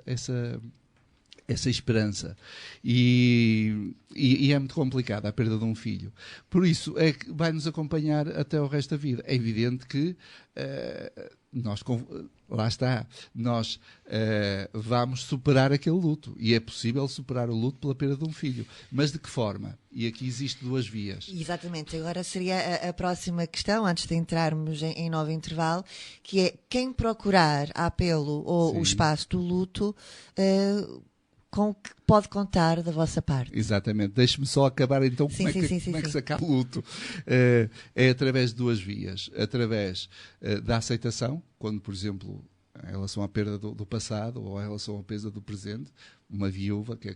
esperança. E é muito complicada a perda de um filho. Por isso, é que vai-nos acompanhar até o resto da vida. É evidente que lá está, nós vamos superar aquele luto. E é possível superar o luto pela perda de um filho. Mas de que forma? E aqui existem duas vias. Exatamente. Agora seria a próxima questão, antes de entrarmos em novo intervalo, que é quem procurar a apelo ou o espaço do luto, com o que pode contar da vossa parte. Exatamente. Deixe-me só acabar então como é que se acaba o luto. É através de duas vias. Através da aceitação, quando, por exemplo, em relação à perda do passado ou em relação à perda do presente, uma viúva que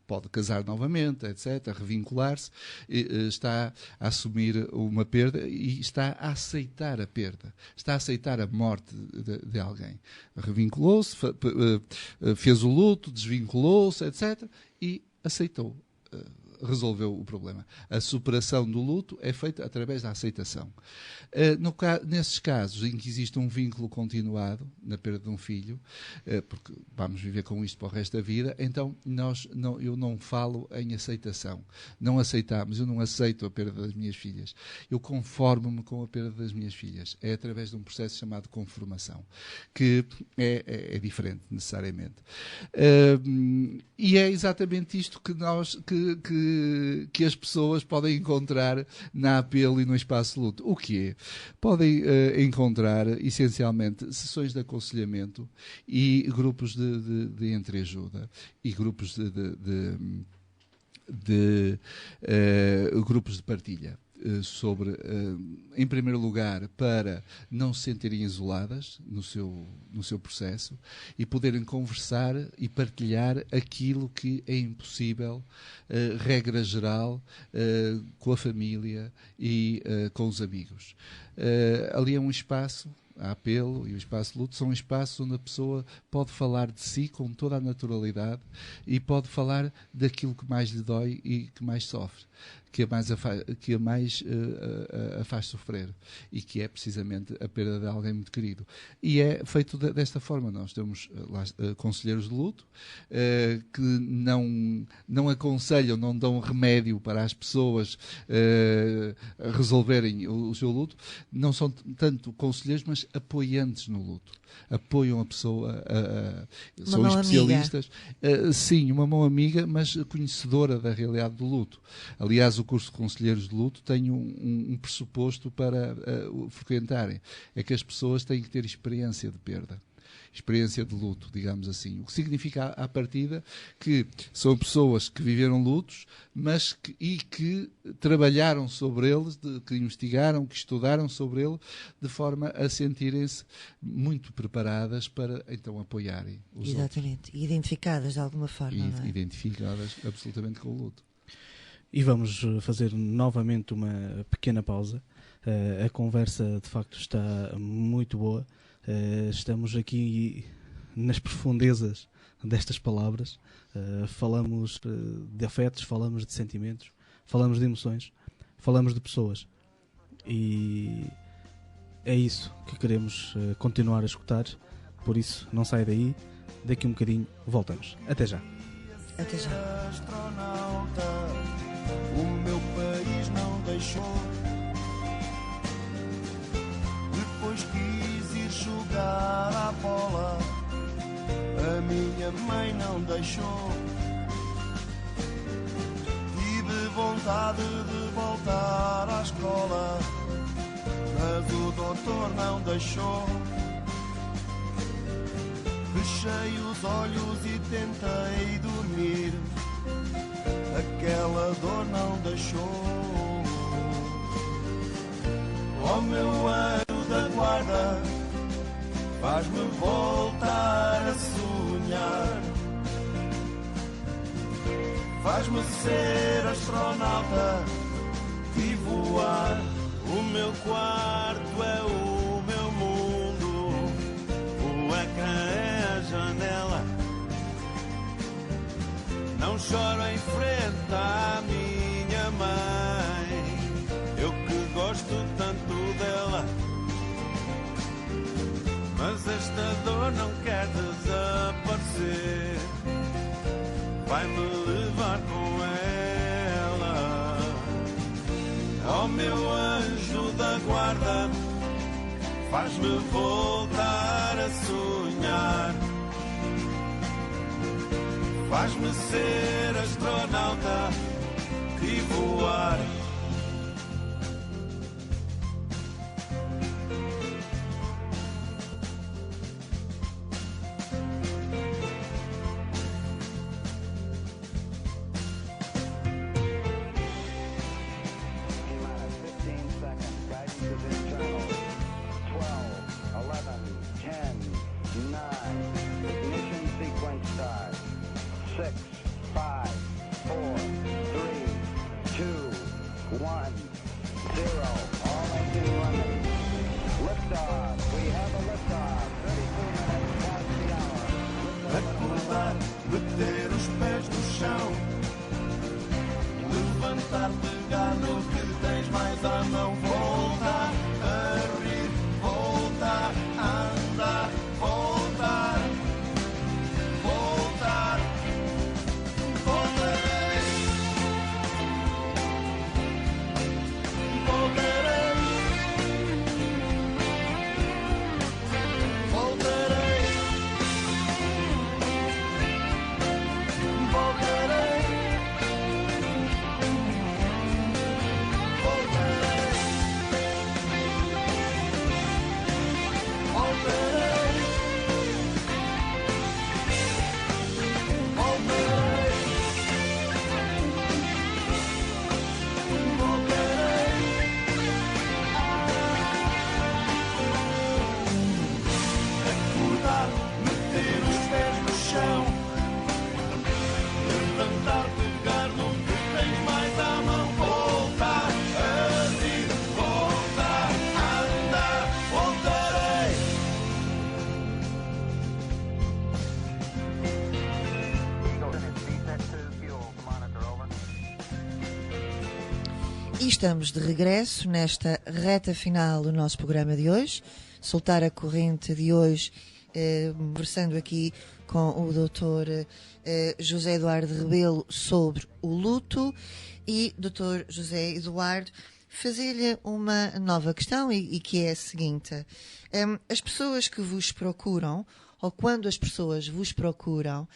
pode casar novamente, etc., revincular-se, está a assumir uma perda e está a aceitar a perda, está a aceitar a morte de alguém. Revinculou-se, fez o luto, desvinculou-se, etc., e aceitou. Resolveu o problema. A superação do luto é feita através da aceitação. Nesses casos em que existe um vínculo continuado na perda de um filho, porque vamos viver com isto para o resto da vida, então eu não falo em aceitação. Não aceitamos, eu não aceito a perda das minhas filhas. Eu conformo-me com a perda das minhas filhas. É através de um processo chamado conformação, que é diferente, necessariamente. E é exatamente isto que que as pessoas podem encontrar na Apelo e no Espaço Luto. O que é? Podem encontrar, essencialmente, sessões de aconselhamento e grupos de entreajuda e grupos grupos de partilha. Sobre, em primeiro lugar, para não se sentirem isoladas no seu processo e poderem conversar e partilhar aquilo que é impossível, regra geral, com a família e com os amigos. Ali é um espaço, a Apelo e o Espaço Luto são um espaço onde a pessoa pode falar de si com toda a naturalidade e pode falar daquilo que mais lhe dói e que mais sofre, que a mais a faz sofrer, e que é precisamente a perda de alguém muito querido. E é feito desta forma. Nós temos conselheiros de luto que não aconselham, não dão remédio para as pessoas resolverem o seu luto. Não são tanto conselheiros, mas apoiantes no luto. Apoiam a pessoa, são especialistas. Sim, uma mão amiga, mas conhecedora da realidade do luto. Aliás, o curso de Conselheiros de Luto tem um pressuposto para frequentarem. É que as pessoas têm que ter experiência de perda. Experiência de luto, digamos assim. O que significa, à partida, que são pessoas que viveram lutos, mas que trabalharam sobre eles, que investigaram, que estudaram sobre ele, de forma a sentirem-se muito preparadas para, então, apoiarem os outros. Exatamente. Identificadas de alguma forma, não é? Identificadas absolutamente com o luto. E vamos fazer novamente uma pequena pausa. A conversa, de facto, está muito boa. Estamos aqui nas profundezas destas palavras. Falamos de afetos, falamos de sentimentos, falamos de emoções, falamos de pessoas. E é isso que queremos continuar a escutar. Por isso, não sai daí. Daqui um bocadinho voltamos. Até já. Até já. Astronauta, o meu país não deixou. Depois quis ir jogar à bola, a minha mãe não deixou. Tive vontade de voltar à escola, mas o doutor não deixou. Fechei os olhos e tentei dormir, aquela dor não deixou. Oh, meu anjo da guarda, faz-me voltar a sonhar, faz-me ser astronauta e voar. O meu quarto é o meu mundo, o ecrã é a janela. Não choro em frente à minha mãe, eu que gosto tanto dela. Mas esta dor não quer desaparecer, vai-me levar com ela. Oh, meu anjo da guarda, faz-me voltar a sonhar, faz-me ser astronauta e voar. Acordar, meter os pés no chão, levantar, pegar no que tens mais à mão, voltar a rir, voltar a andar, voltar, voltar, voltarei, voltarei, voltarei. Voltarei, estamos de regresso nesta reta final do nosso programa de hoje. Soltar a corrente de hoje, conversando aqui com o Dr. José Eduardo Rebelo sobre o luto. E, Dr. José Eduardo, fazer-lhe uma nova questão e que é a seguinte. As pessoas que vos procuram, ou quando as pessoas vos procuram,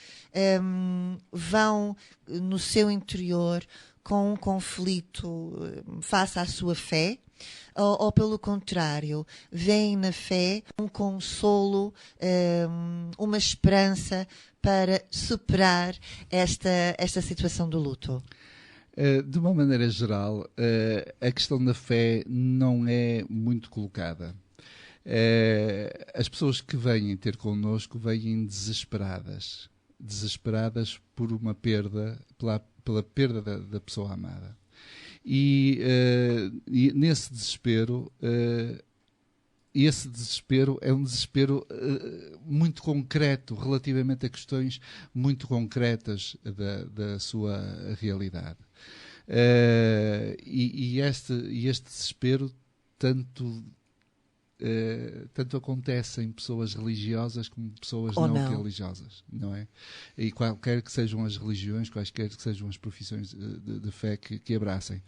vão no seu interior com um conflito face à sua fé, ou pelo contrário, veem na fé um consolo, uma esperança para superar esta situação do luto? De uma maneira geral, a questão da fé não é muito colocada. As pessoas que vêm ter connosco vêm desesperadas por uma perda, pela perda da pessoa amada. E nesse desespero, esse desespero é um desespero muito concreto, relativamente a questões muito concretas da sua realidade. E este desespero tanto acontece em pessoas religiosas como pessoas não religiosas, não é? E qualquer que sejam as religiões, quaisquer que sejam as profissões de fé que abracem.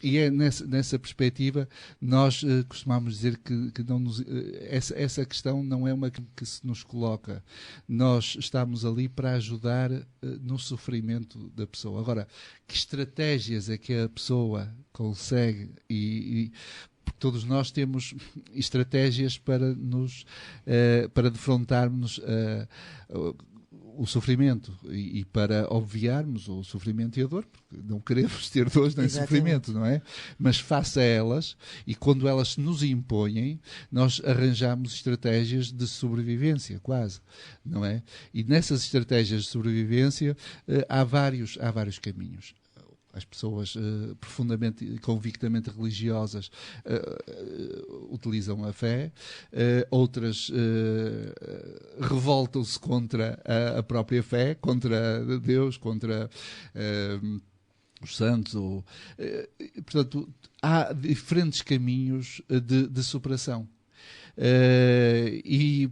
E é nessa perspectiva nós costumamos dizer que não essa questão não é uma que se nos coloca. Nós estamos ali para ajudar no sofrimento da pessoa. Agora, que estratégias é que a pessoa consegue porque todos nós temos estratégias para defrontarmos o sofrimento e para obviarmos o sofrimento e a dor, porque não queremos ter dores nem sofrimento, não é? Mas face a elas, e quando elas se nos impõem, nós arranjamos estratégias de sobrevivência, quase, não é? E nessas estratégias de sobrevivência há vários caminhos. As pessoas profundamente e convictamente religiosas utilizam a fé, outras revoltam-se contra a própria fé, contra Deus, contra os santos. Portanto, há diferentes caminhos de superação. E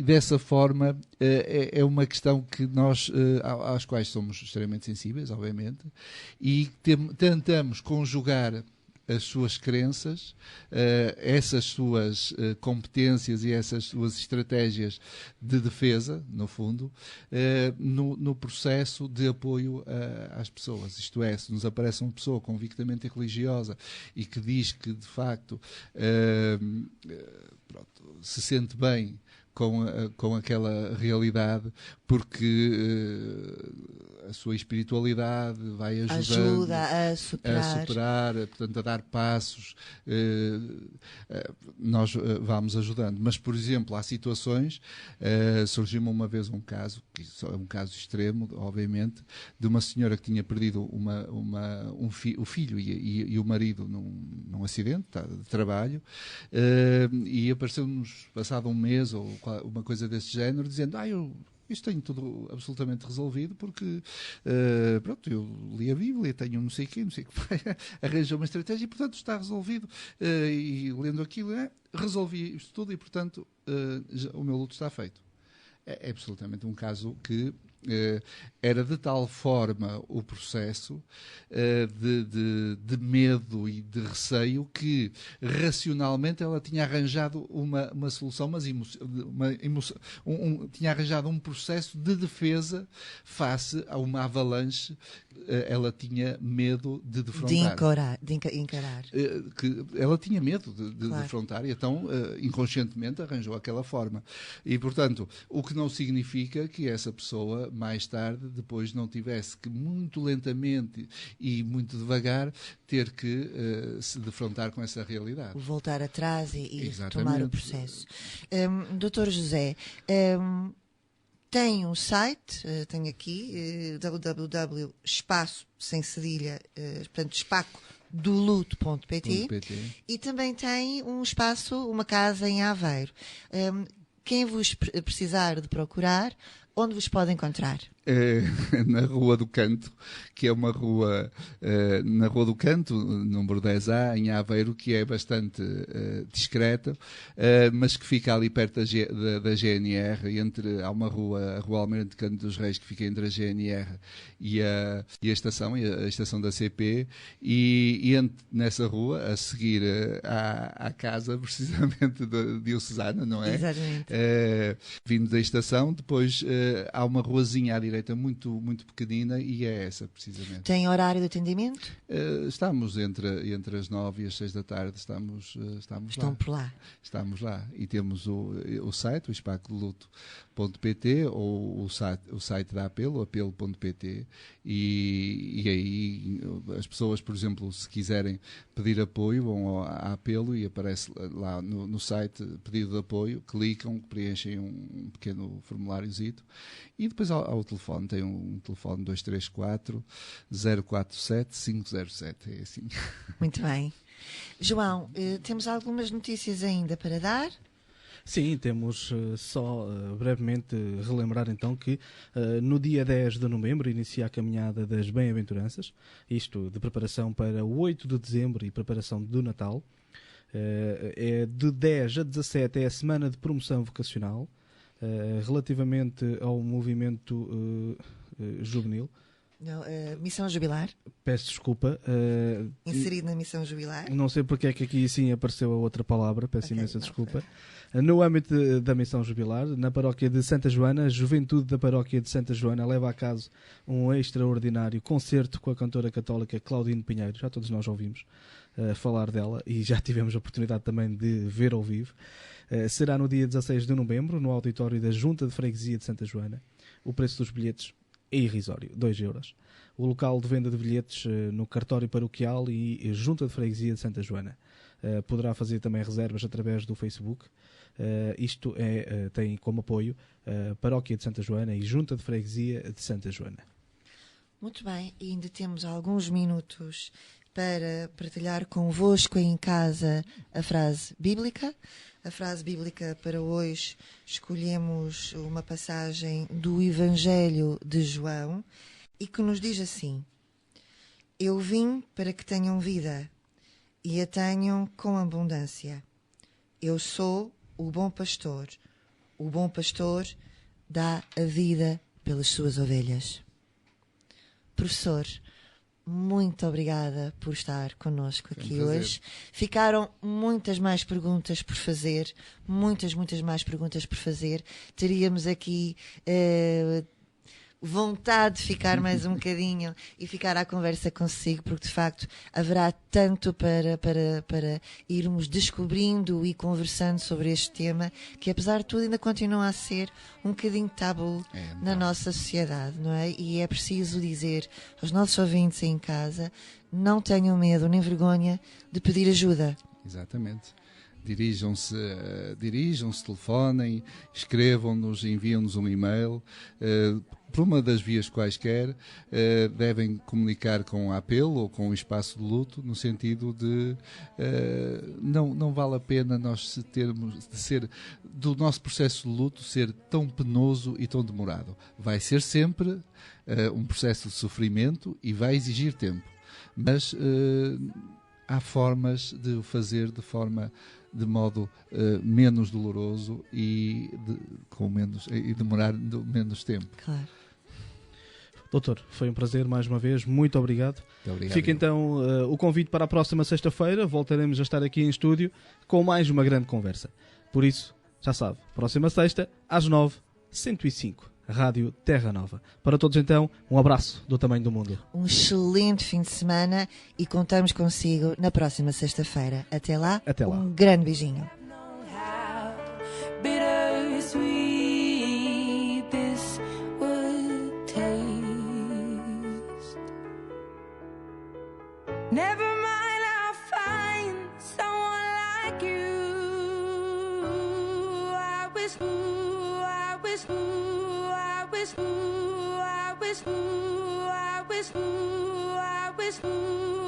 dessa forma é uma questão que nós às quais somos extremamente sensíveis, obviamente, e tentamos conjugar as suas crenças, essas suas competências e essas suas estratégias de defesa, no fundo, no processo de apoio às pessoas. Isto é, se nos aparece uma pessoa convictamente religiosa e que diz que, de facto, se sente bem com aquela realidade, porque a sua espiritualidade vai ajudando ajuda a superar, portanto, a dar passos, nós vamos ajudando. Mas, por exemplo, há situações, surgiu-me uma vez um caso, que é um caso extremo, obviamente, de uma senhora que tinha perdido o filho e o marido num acidente de trabalho, e apareceu-nos, passado um mês ou uma coisa desse género, dizendo: isto tenho tudo absolutamente resolvido, porque pronto, eu li a Bíblia, tenho não sei o que arranjou uma estratégia e, portanto, está resolvido. E lendo aquilo, resolvi isto tudo e, portanto, o meu luto está feito. É absolutamente um caso que era de tal forma o processo de medo e de receio que racionalmente ela tinha arranjado uma solução, mas tinha arranjado um processo de defesa face a uma avalanche. Ela tinha medo de defrontar. De encarar. Ela tinha medo de defrontar e então inconscientemente arranjou aquela forma. E, portanto, o que não significa que essa pessoa mais tarde, depois, não tivesse que muito lentamente e muito devagar ter que se defrontar com essa realidade. Voltar atrás e retomar o processo. Dr. José, tem um site, tenho aqui, www.espaço, sem cedilha, portanto, espacodoluto.pt, e também tem um espaço, uma casa em Aveiro. Quem vos precisar de procurar, onde vos pode encontrar? Na Rua do Canto, que é uma rua, na Rua do Canto, número 10A, em Aveiro, que é bastante discreta, mas que fica ali perto da GNR, há uma rua, a Rua Almirante Canto dos Reis, que fica entre a GNR e a estação da CP, e nessa rua, a seguir à casa, precisamente, da Diocesana, não é? Exatamente. Vindo da estação, depois há uma ruazinha à direita muito, muito pequenina, e é essa, precisamente. Tem horário de atendimento? Estamos entre as 9 e as 6 da tarde, estamos Estão lá. por lá. Estamos lá. E temos o site, o espacoluto.pt, ou o site da Apelo, apelo.pt, e aí as pessoas, por exemplo, se quiserem pedir apoio, vão à Apelo e aparece lá no site pedido de apoio, clicam, preenchem um pequeno formuláriozito, e depois ao telefone, tem um telefone 234 047 507, é assim. Muito bem. João, temos algumas notícias ainda para dar? Sim, temos só brevemente relembrar então que no dia 10 de novembro inicia a caminhada das Bem-aventuranças, isto de preparação para o 8 de dezembro e preparação do Natal. É de 10 a 17 é a semana de promoção vocacional. Relativamente ao movimento juvenil. Não, missão jubilar. Peço desculpa. Inserido na missão jubilar. Não sei porque é que aqui sim apareceu a outra palavra, peço Ok, imensa não, desculpa. No âmbito da missão jubilar, na paróquia de Santa Joana, a juventude da paróquia de Santa Joana leva a cabo um extraordinário concerto com a cantora católica Claudine Pinheiro. Já todos nós ouvimos falar dela e já tivemos a oportunidade também de ver ao vivo. Será no dia 16 de novembro, no auditório da Junta de Freguesia de Santa Joana. O preço dos bilhetes é irrisório, 2 euros. O local de venda de bilhetes no cartório paroquial e Junta de Freguesia de Santa Joana. Poderá fazer também reservas através do Facebook. Isto tem como apoio a Paróquia de Santa Joana e Junta de Freguesia de Santa Joana. Muito bem, e ainda temos alguns minutos para partilhar convosco em casa a frase bíblica. A frase bíblica para hoje escolhemos uma passagem do Evangelho de João e que nos diz assim: Eu vim para que tenham vida e a tenham com abundância. Eu sou o bom pastor. O bom pastor dá a vida pelas suas ovelhas. Professor, muito obrigada por estar connosco aqui hoje. Ficaram muitas mais perguntas por fazer, muitas mais perguntas por fazer. Teríamos aqui vontade de ficar mais um bocadinho e ficar à conversa consigo, porque de facto haverá tanto para irmos descobrindo e conversando sobre este tema, que apesar de tudo ainda continua a ser um bocadinho tabu na nossa sociedade, não é? E é preciso dizer aos nossos ouvintes em casa, não tenham medo nem vergonha de pedir ajuda. Exatamente. Dirijam-se, telefonem, escrevam-nos, enviam-nos um e-mail. Por uma das vias quaisquer, devem comunicar com a Apelo ou com o Espaço de Luto, no sentido de não vale a pena nós do nosso processo de luto ser tão penoso e tão demorado. Vai ser sempre um processo de sofrimento e vai exigir tempo. Mas há formas de o fazer de modo menos doloroso e demorar menos tempo. Claro. Doutor, foi um prazer mais uma vez, muito obrigado. Muito obrigado. Fica então o convite para a próxima sexta-feira, voltaremos a estar aqui em estúdio com mais uma grande conversa. Por isso, já sabe, próxima sexta, às 9, 105, Rádio Terra Nova. Para todos então, um abraço do tamanho do mundo. Um excelente fim de semana e contamos consigo na próxima sexta-feira. Até lá, Até lá. Um grande beijinho. Bittersweet this would taste. Never mind, I'll find someone like you. I wish who, I wish who, I wish who, I wish who, I wish who, I wish who.